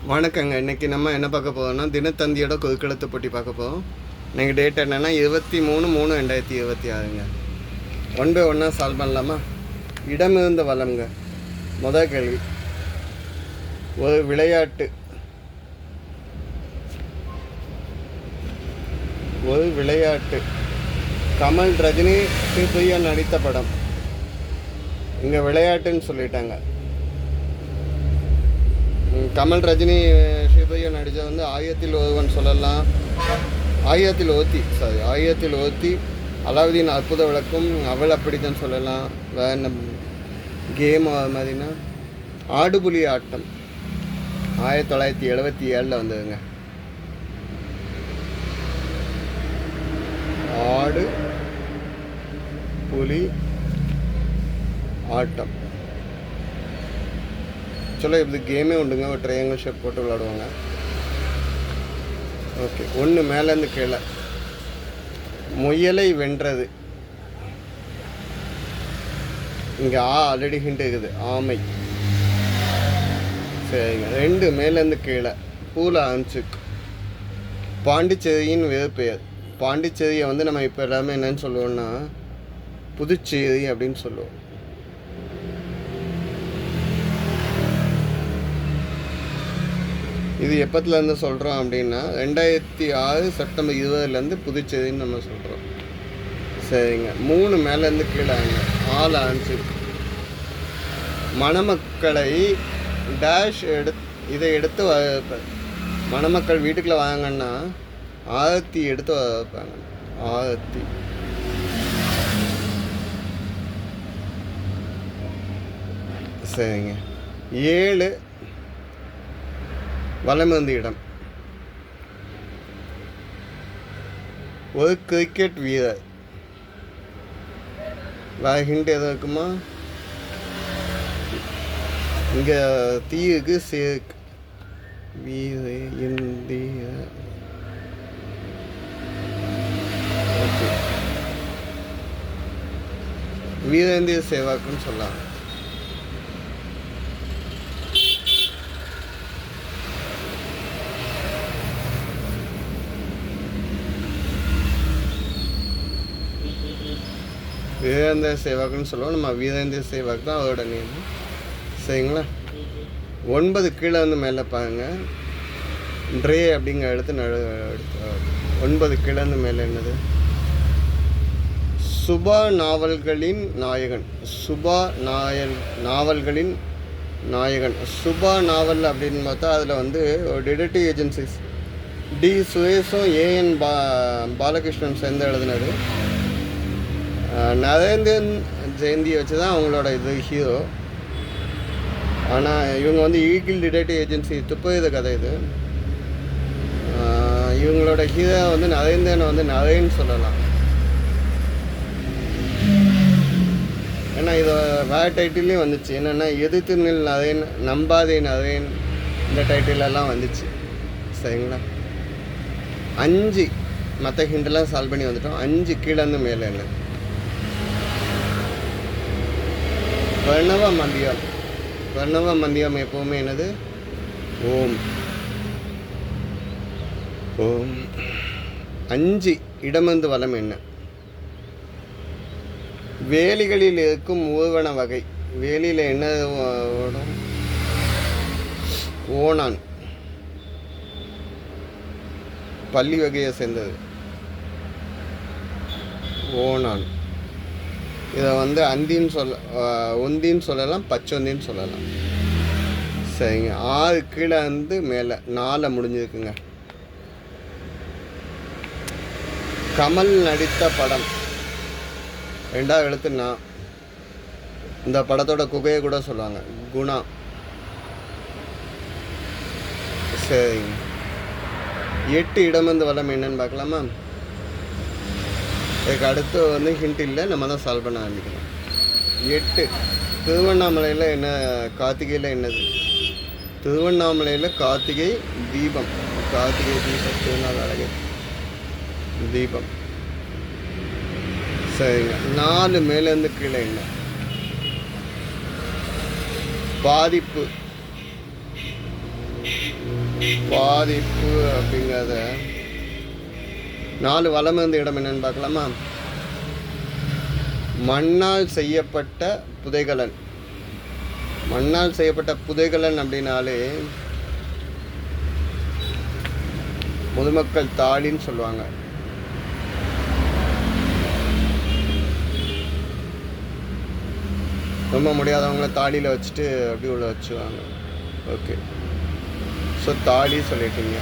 வணக்கங்க. இன்றைக்கி நம்ம என்ன பார்க்க போகிறோம்னா தினத்தந்தியோட கொதுக்கெழுத்து போட்டி பார்க்க போகிறோம். இன்றைக்கி டேட் என்னென்னா 23/3/2026ங்க. 1 by 1 சால்வ் பண்ணலாமா? இடமிருந்த வளம்ங்க. முதல் கேள்வி, ஒரு விளையாட்டு கமல் ரஜினி ஸ்ரீபிரியா நடித்த படம். இங்கே விளையாட்டுன்னு சொல்லிட்டாங்க. கமல் ரஜினி ஸ்ரீபிரியா நடித்த வந்து ஆயிரத்தில் ஒருவன் சொல்லலாம், ஆயிரத்தில் ஒருத்தி, அலாவுதீன் அற்புத விளக்கும், அவள் அப்படித்தான் சொல்லலாம். வேறு கேம் மாதிரினா ஆடுபுலி ஆட்டம் 1977 வந்ததுங்க. ஆடு புலி ஆட்டம் சொல்ல இது கேமே உண்டுங்க. ஒரு ட்ரையாங்கிள் ஷேப் போட்டு விளாடுவாங்க. ஓகே, ஒன்று மேலேருந்து கீழே. முயலை வென்றது. இங்கே ஆல்ரெடி ஹிண்ட் இருக்குது, ஆமை. சரிங்க. 2 மேலேருந்து கீழே. பூல அன்சுக். பாண்டிச்சேரியின் வேறுபெயர். பாண்டிச்சேரியை வந்து நம்ம இப்போ எல்லாமே என்னன்னு சொல்லுவோம்னா புதுச்சேரி அப்படின்னு சொல்லுவோம். இது எப்பத்துலேருந்து சொல்கிறோம் அப்படின்னா 2006 செப்டம்பர் 20 புதுச்சேரின்னு நம்ம சொல்கிறோம். சரிங்க. 3 மேலேருந்து கீழே ஆள் ஆன்சருக்கு. மணமக்களை டேஷ் இதை எடுத்து மணமக்கள் வீட்டுக்குள்ளே வாங்கன்னா ஆரத்தி எடுத்து வைப்பாங்க. ஆரத்தி. சரிங்க. 7 வலமிருந்த இடம். ஒரு கிரிக்கெட் வீரர். வேற ஹிண்ட் எதுவும் இருக்குமா? இங்கே தீவுக்கு சேக் வீர இந்திய. ஓகே, வீர இந்திய சேவாக்குன்னு சொல்லலாம். வீரேந்திர சேவாக்குன்னு சொல்லுவோம். நம்ம வீரேந்திர சேவாக் தான் அவரோட நேம். சரிங்களா? 9 கீழே வந்து மேலே பாருங்க. ட்ரே அப்படிங்கிற எடுத்து 9 கீழே வந்து மேலே என்னது? சுபா நாவல்களின் நாயகன். சுபா நாவல் அப்படின்னு பார்த்தா அதில் வந்து ஒரு டிடெக்டிவ் ஏஜென்சிஸ் டி சுரேஷும் ஏஎன் பாலகிருஷ்ணன் சேர்ந்து எழுதினது. நரேந்திரன் ஜெயந்தியை வச்சு தான் அவங்களோட இது ஹீரோ. ஆனால் இவங்க வந்து ஈகிள் டிடெக்டிவ் ஏஜென்சி துப்புத கதை இது. இவங்களோட ஹீரோ வந்து நரேந்திரனை வந்து நரேன்னு சொல்லலாம். ஏன்னா இது வேறு டைட்டில்லையும் வந்துச்சு. என்னென்னா எதிர்த்து நில் நரேன், நம்பாதே நரேன், இந்த டைட்டிலெல்லாம் வந்துச்சு. சரிங்களா? 5 மற்ற ஹிண்டெல்லாம் சால்வ் பண்ணி வந்துட்டோம். 5 கீழேருந்து மேலே என்ன? வர்ணவ மந்தியம் எப்போவுமே என்னது? ஓம். 5 இடமிருந்து வலம் என்ன? வேலிகளில் இருக்கும் ஊர்வன வகை. வேலியில் என்ன ஓடும்? ஓணான். பள்ளி வகையை சேர்ந்தது ஓணான். இதை வந்து ஒந்தின்னு சொல்லலாம், பச்சொந்தின்னு சொல்லலாம். சரிங்க. 6 கீழே வந்து மேலே 4 முடிஞ்சிருக்குங்க. கமல் நடித்த படம். 2வது எழுத்து நான். இந்த படத்தோட குகையை கூட சொல்லுவாங்க, குணா. சரிங்க. 8 இடமிருந்து வளம் என்னன்னு பார்க்கலாமா? இதுக்கு அடுத்து வந்து ஹிண்ட் இல்லை, நம்ம தான் சால்வ் பண்ண ஆரம்பிக்கலாம். 8 திருவண்ணாமலையில் என்ன? கார்த்திகையில் என்னது? திருவண்ணாமலையில் கார்த்திகை தீபம். திருநாள் அழகை தீபம். சரிங்க. 4 மேலேருந்து கீழே என்ன? பாதிப்பு. பாதிப்பு அப்படிங்கிறத 4 வலம் இருந்த இடம் என்னன்னு பார்க்கலாமா? மண்ணால் செய்யப்பட்ட புதைகலன். மண்ணால் செய்யப்பட்ட புதைகலன் அப்படின்னாலே பொதுமக்கள் தாலின்னு சொல்லுவாங்க. ரொம்ப முடியாதவங்கள தாலியில் வச்சுட்டு அப்படி உள்ள வச்சுவாங்க. ஓகே, ஸோ தாலி சொல்லிட்டீங்க.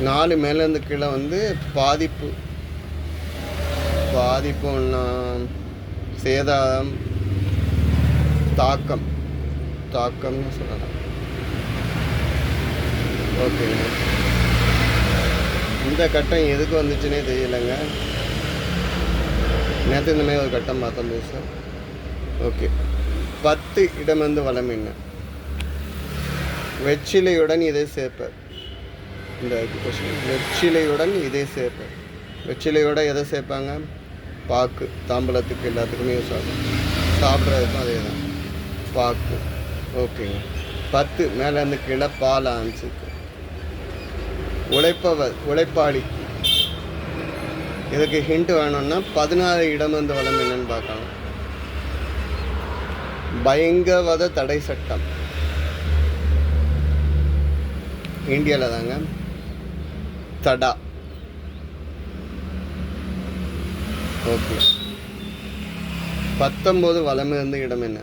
4 மேலேருந்து கீழே வந்து பாதிப்பு. பாதிப்புன்னா சேதாரம், தாக்கம்னு சொல்லலாம். ஓகேங்க, இந்த கட்டம் எதுக்கு வந்துச்சுன்னே தெரியலைங்க. நேற்று இந்த மாதிரி ஒரு கட்டம் பார்த்தோம் சார். ஓகே, 10 இடமிருந்து வலம் என்ன? வெற்றிலையுடன் இதை சேர்ப்பர். இந்த கொஸ்டின், வெற்றிலையுடன் இதை சேர்ப்பர். வெற்றிலையோட எதை சேர்ப்பாங்க? பாக்கு. தாம்பலத்துக்கு எல்லாத்துக்குமே யூஸ் ஆகும். சாப்பிட்றதுக்கும் அதே தான், பாக்கு. ஓகேங்க, 10 மேலேருந்து கீழே பால் ஆன்ஸுக்கு. உழைப்பாளி. இதுக்கு ஹிண்ட் வேணும்னா 16 இடமிருந்து வலம் என்னன்னு பார்க்கலாம். பயங்கரவாத தடை சட்டம் இந்தியாவில் தாங்க. தடா. ஓகே, 19 வலம் இருந்த இடம் என்ன?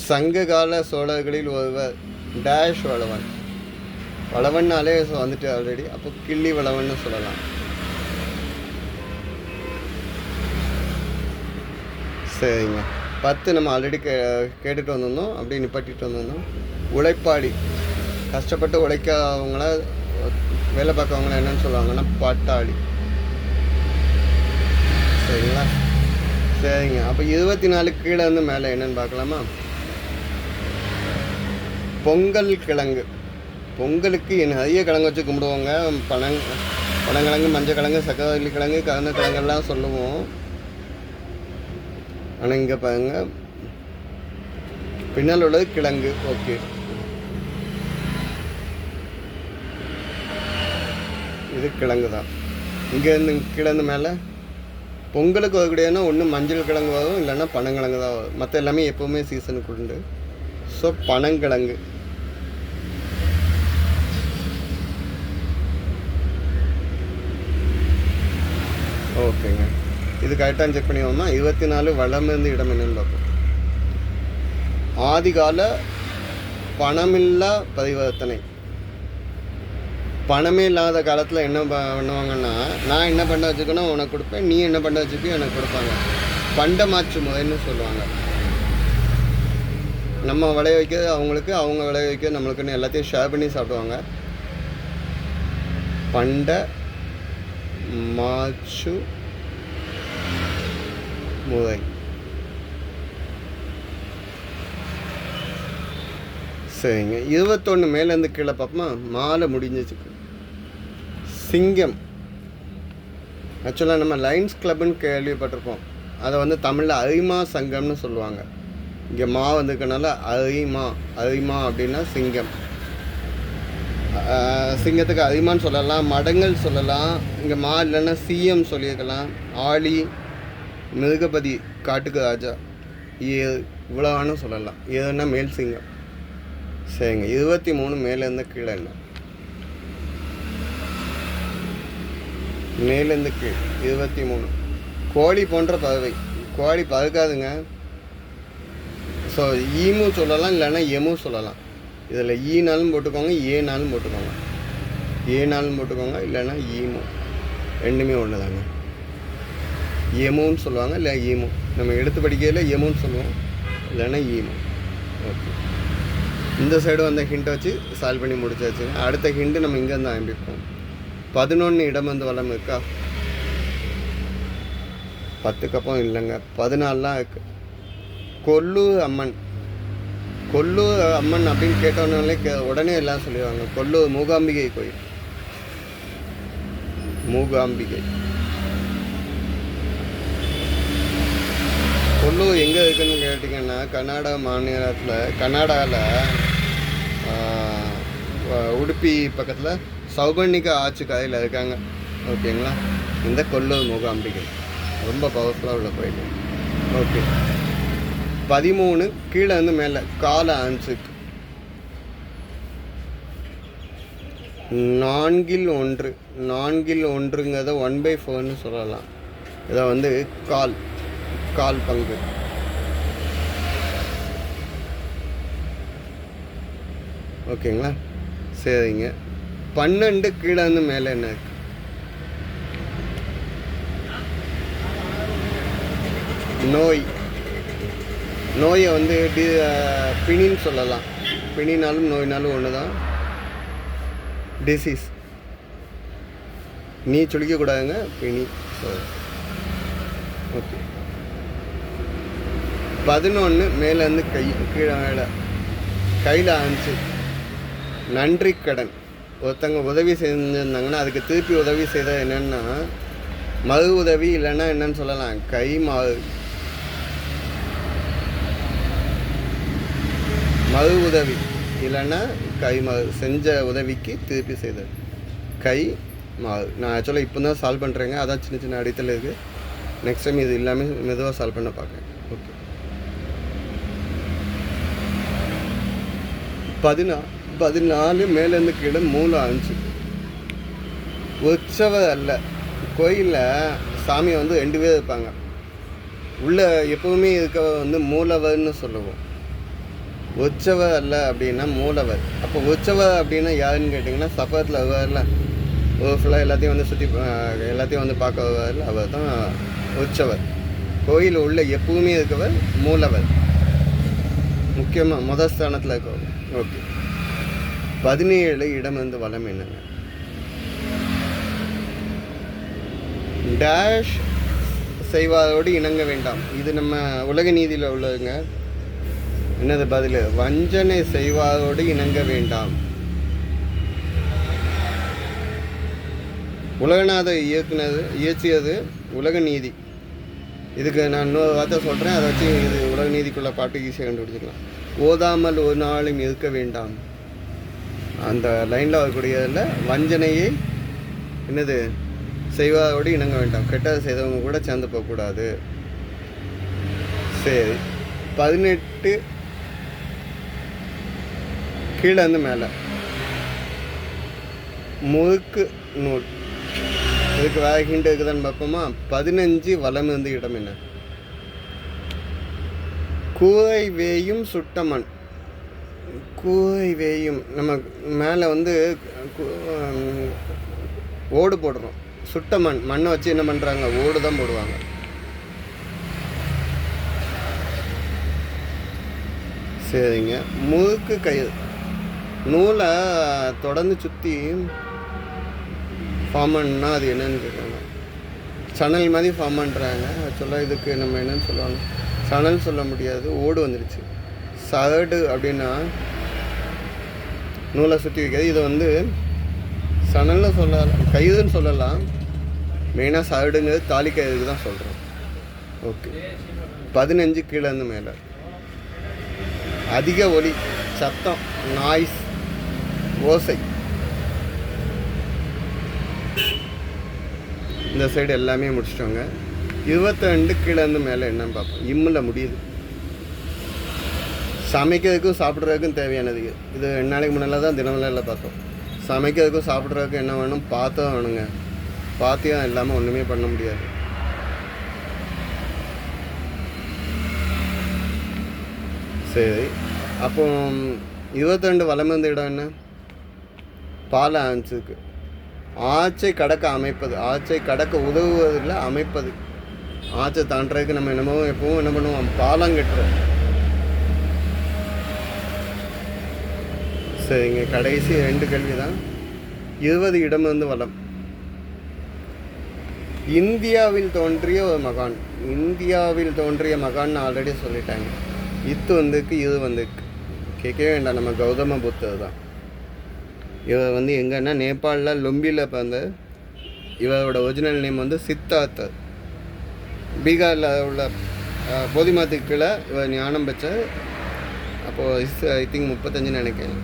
சங்ககால சோழர்களில் ஒருவர் டேஷ் வளவன். வளவன்னாலே வந்துட்டு ஆல்ரெடி, அப்போ கிள்ளி வளவன்னு சொல்லலாம். சரிங்க, 10 நம்ம ஆல்ரெடி கேட்டுட்டு வந்திருந்தோம், அப்படியே நிப்பாட்டிட்டு வந்திருந்தோம். உழைப்பாளி. கஷ்டப்பட்டு உழைக்காதவங்கள, வேலை பார்க்கறவங்கள என்னன்னு சொல்லுவாங்கன்னா பாட்டாளி. சரிங்களா? சரிங்க, அப்போ 24 கீழே வந்து மேலே என்னன்னு பார்க்கலாமா? பொங்கல் கிழங்கு. பொங்கலுக்கு நிறைய கிழங்கு வச்சு கும்பிடுவாங்க. பனங்கிழங்கு, மஞ்சள் கிழங்கு, சக்கரவள்ளி கிழங்கு, கருண கிழங்கெல்லாம் சொல்லுவோம். ஆனால் இங்கே பாருங்க, பின்னால் உள்ளது கிழங்கு. ஓகே, இது கிழங்கு தான். இங்கேருந்து கீழேருந்து மேலே பொங்கலுக்கு வரக்கூடியனா ஒன்று மஞ்சள் கிழங்கு வரும், இல்லைன்னா பனங்கிழங்கு தான் வரும். மற்ற எல்லாமே எப்போவுமே சீசனுக்கு உண்டு. ஸோ பனங்கிழங்கு. ஓகேங்க, இது கரெக்டாக செக் பண்ணிவோம்னா 24 வலம் இருந்து இடம் என்னன்னு பார்ப்போம். ஆதிகால பணமில்லா பரிவர்த்தனை. பணமே இல்லாத காலத்தில் என்ன பண்ணுவாங்கன்னா, நான் என்ன பண்ண வச்சுக்கணும் உனக்கு கொடுப்பேன், நீ என்ன பண்ண வச்சுக்கோ எனக்கு கொடுப்பாங்க. பண்டமாற்று முறைன்னு சொல்லுவாங்க. நம்ம விளைய வைக்கிறது அவங்களுக்கு, அவங்க விளைய வைக்கிறது நம்மளுக்குன்னு எல்லாத்தையும் ஷேர் பண்ணி சாப்பிடுவாங்க. பண்ட மாற்று முறை. சரிங்க, 21 மேலேருந்து கீழே பார்ப்போமா? மாலை முடிஞ்சிச்சு. சிங்கம். ஆக்சுவலாக நம்ம லைன்ஸ் கிளப்னு கேள்விப்பட்டிருப்போம். அதை வந்து தமிழில் அரிமா சங்கம்னு சொல்லுவாங்க. இங்கே மா வந்துருக்கனால அரிமா அப்படின்னா சிங்கம். சிங்கத்துக்கு அரிமான்னு சொல்லலாம், மடங்கள் சொல்லலாம். இங்கே மா இல்லைன்னா சிஎம் சொல்லியிருக்கலாம். ஆளி, மிருகபதி, காட்டுக்கு ராஜா, இவ்வளோன்னு சொல்லலாம். இதுன்னா மேல் சிங்கம். சரிங்க, 23 மேலேருந்து கீழே என்ன? மேலேருந்து கீழ் 23 கோழி போன்ற பறவை. கோழி பறக்காதுங்க. ஸோ ஈமு சொல்லலாம், இல்லைன்னா எமு சொல்லலாம். இதில் ஈனாலும் போட்டுக்கோங்க, ஏனாலும் போட்டுக்கோங்க. ஏனாலும் போட்டுக்கோங்க, இல்லைன்னா ஈமு, ரெண்டுமே ஒன்று தாங்க. எமுன்னு சொல்லுவாங்க, இல்லை ஈமு. நம்ம எடுத்து படிக்கையில் எமுன்னு சொல்லுவோம், இல்லைன்னா ஈமு. ஓகே, இந்த சைடு வந்த ஹிண்ட்டை வச்சு சால்வ் பண்ணி முடிச்சாச்சு. அடுத்த ஹிண்ட்டு நம்ம இங்கேருந்து ஆரம்பிப்போம். 11 இடம் வந்து வளம் இருக்கா? 10க்கு அப்புறம் இல்லைங்க, 14 இருக்குது. கொல்லூர் அம்மன். கொல்லூர் அம்மன் அப்படின்னு கேட்டோன்னாலே உடனே எல்லாம் சொல்லிடுவாங்க. கொல்லூர் மூகாம்பிகை கோயில். மூகாம்பிகை கொல்லூர் எங்கே இருக்குதுன்னு கேட்டிங்கன்னா, கர்நாடகா மாநிலத்தில், கர்நாடகாவில் உடுப்பி பக்கத்தில் சௌபர்ணிகா ஆச்சு கதையில் இருக்காங்க. ஓகேங்களா. இந்த கொல்லூர் மூகாம்பிகை ரொம்ப பவர்ஃபுல்லாக உள்ள கோயில். ஓகே. 13 கீழே வந்து மேலே கால ஆன்ஸுக்கு 4 1 1/4 சொல்லலாம். இதை வந்து கால் பங்கு. ஓகேங்களா. சரிங்க. 12 கீழே வந்து மேலே என்ன இருக்கு? நோயை வந்து பிணின்னு சொல்லலாம். பிணினாலும் நோயினாலும் ஒன்று தான். டிசீஸ் நீ சொல்லிக்கக்கூடாதுங்க, பிணி. ஓகே. 11 மேலேருந்து கை, கீழே மேலே கையில் ஆச்சு நன்றி கடன். ஒருத்தங்க உதவி செஞ்சுருந்தாங்கன்னா அதுக்கு திருப்பி உதவி செய்த என்னென்னா மறு உதவி, இல்லைன்னா என்னன்னு சொல்லலாம் கை மறு உதவி, இல்லைன்னா செஞ்ச உதவிக்கு திருப்பி செய்தது கை மாறு. நான் ஆக்சுவலாக இப்போ தான் சால்வ் பண்ணுறேங்க. அதான் சின்ன சின்ன அடித்தல் இருக்குது. நெக்ஸ்ட் டைம் இது எல்லாமே மெதுவாக சால்வ் பண்ண பார்க்குறேன். ஓகே. 14 மேலேருந்து கீழே 3 5 உற்சவ அல்ல. கோயிலில் சாமியை வந்து 2 பேர் இருப்பாங்க. உள்ள எப்போவுமே இருக்க வந்து மூலவர்னு சொல்லுவோம். உற்சவர் அல்ல அப்படின்னா மூலவர். அப்போ உற்சவர் அப்படின்னா யாருன்னு கேட்டிங்கன்னா சப்பரத்தில் வருவார்ல, ஒரு ஃபுல்லாக எல்லாத்தையும் வந்து சுற்றி எல்லாத்தையும் வந்து பார்க்க வருவார்ல, அவர் தான் உற்சவர். கோயில் உள்ள எப்பவுமே இருக்கவர் மூலவர், முக்கியமாக முதல் ஸ்தானத்தில் இருக்கவர். ஓகே. 17 இடம் வந்து வளம் என்னங்க? டேஷ் செய்வாரோடு இணங்க வேண்டாம். இது நம்ம உலக நீதியில் உள்ளதுங்க. என்னது பதில்? வஞ்சனை செய்வாரோடு இணங்க வேண்டாம். உலகநாதர் இயற்றியது உலக நீதி. இதுக்கு நான் இன்னொரு வார்த்தை சொல்கிறேன், அதை வச்சு இது உலக நீதிக்குள்ள பாட்டு ஈஸியாக கண்டுபிடிச்சிக்கலாம். ஓதாமல் ஒரு நாளும் இருக்க வேண்டாம். அந்த லைனில் வரக்கூடியதில் வஞ்சனையை என்னது செய்வாரோடு இணங்க வேண்டாம். கெட்டதை செய்தவங்க கூட சேர்ந்து போகக்கூடாது. சரி. 18 கீழே வந்து மேலே முறுக்கு நூல். இதுக்கு வேறு ஹிண்ட் இருக்குதான்னு பார்ப்போமா? 15 வலம் இருந்து இடம் என்ன? கூரை வேயும் சுட்டமண். கூரை வேயும் நம்ம மேலே வந்து ஓடு போடுறோம். சுட்டமண் மண்ணை வச்சு என்ன பண்ணுறாங்க? ஓடு தான் போடுவாங்க. சரிங்க. முறுக்கு கயிறு நூலை தொடர்ந்து சுற்றி ஃபார்ம் பண்ணால் அது என்னன்னு கேட்குறாங்க. சணல் மாதிரி ஃபார்ம் பண்ணுறாங்க. ஆக்சுவலாக இதுக்கு நம்ம என்னன்னு சொல்லுவாங்க? சணல் சொல்ல முடியாது, ஓடு வந்துடுச்சு. சரடு அப்படின்னா நூலை சுற்றி வைக்கிறது. இதை வந்து சணல்னு சொல்லலாம், கயிறுன்னு சொல்லலாம். மெயினாக சரடுங்கிறது தாலி கயிறுக்கு தான் சொல்கிறோம். ஓகே. 15 கீழே இருந்து மேலே அதிக ஒலி, சத்தம், நாய்ஸ், ஓசை. இந்த சைடு எல்லாமே முடிச்சிட்டோங்க. 22 கீழே இருந்து மேலே என்னன்னு பார்ப்போம். இம்மில் முடியுது. சமைக்கிறதுக்கும் சாப்பிட்றதுக்கும் தேவையானது இது 2 நாளைக்கு முன்னால் தான் தினமலையில் பார்த்தோம். சமைக்கிறதுக்கும் சாப்பிட்றதுக்கும் என்ன வேணும்? பாத்திரம் வேணுங்க. பாத்திரம் இல்லாமல் ஒன்றுமே பண்ண முடியாது. சரி. அப்போ 22 வலம் இருந்த இடம் என்ன? பால ஆன்ஸுக்கு ஆச்சை கடக்க அமைப்பது. ஆச்சை கடக்க உதவுவதில்லை, அமைப்பது. ஆச்சை தாண்டறதுக்கு நம்ம என்னமோ எப்பவும் என்ன பண்ணுவோம்? பாலம் கட்டுறோம். சரிங்க. கடைசி 2 கேள்வி தான். 20 இடம் வந்து வலம். இந்தியாவில் தோன்றிய ஒரு மகான். இந்தியாவில் தோன்றிய மகான்னு ஆல்ரெடி சொல்லிட்டாங்க. இது வந்துருக்கு, இது வந்துருக்கு, கேட்கவே வேண்டாம். நம்ம கௌதம புத்தர் தான். இவர் வந்து எங்கன்னா நேபாளில் லும்பியில் பிறந்த. இவரோட ஒரிஜினல் நேம் வந்து சித்தார்த்தர். பீகாரில் உள்ள போதிமரத்துக்கு கீழே இவர் ஞானம் பெற்ற. அப்போது ஐ திங்க் 35 நினைக்கிறேன்.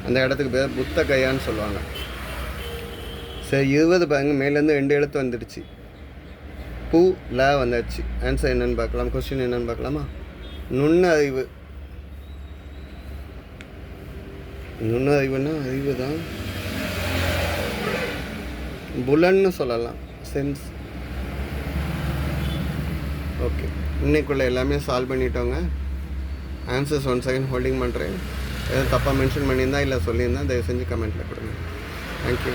அந்த இடத்துக்கு பேர் புத்த கையான்னு சொல்லுவாங்க. சரி 20 பாருங்க, மேலேருந்து 2 எழுத்து வந்துடுச்சு. பூ ல வந்துடுச்சு. ஆன்சர் என்னென்னு பார்க்கலாம். கொஸ்டின் என்னென்னு பார்க்கலாமா? நுண்ணறிவு. நுண்ணறிவுன்னா அறிவு தான். புலன்னு சொல்லலாம். சென்ஸ். ஓகே, இன்னைக்குள்ளே எல்லாமே சால்வ் பண்ணிட்டோங்க. ஆன்சர்ஸ் 1 செகண்ட் ஹோல்டிங் பண்ணுறேன். எதாவது தப்பாக மென்ஷன் பண்ணியிருந்தா இல்லை சொல்லியிருந்தா தயவு செஞ்சு கமெண்ட்டில் கொடுங்க. தேங்க்யூ.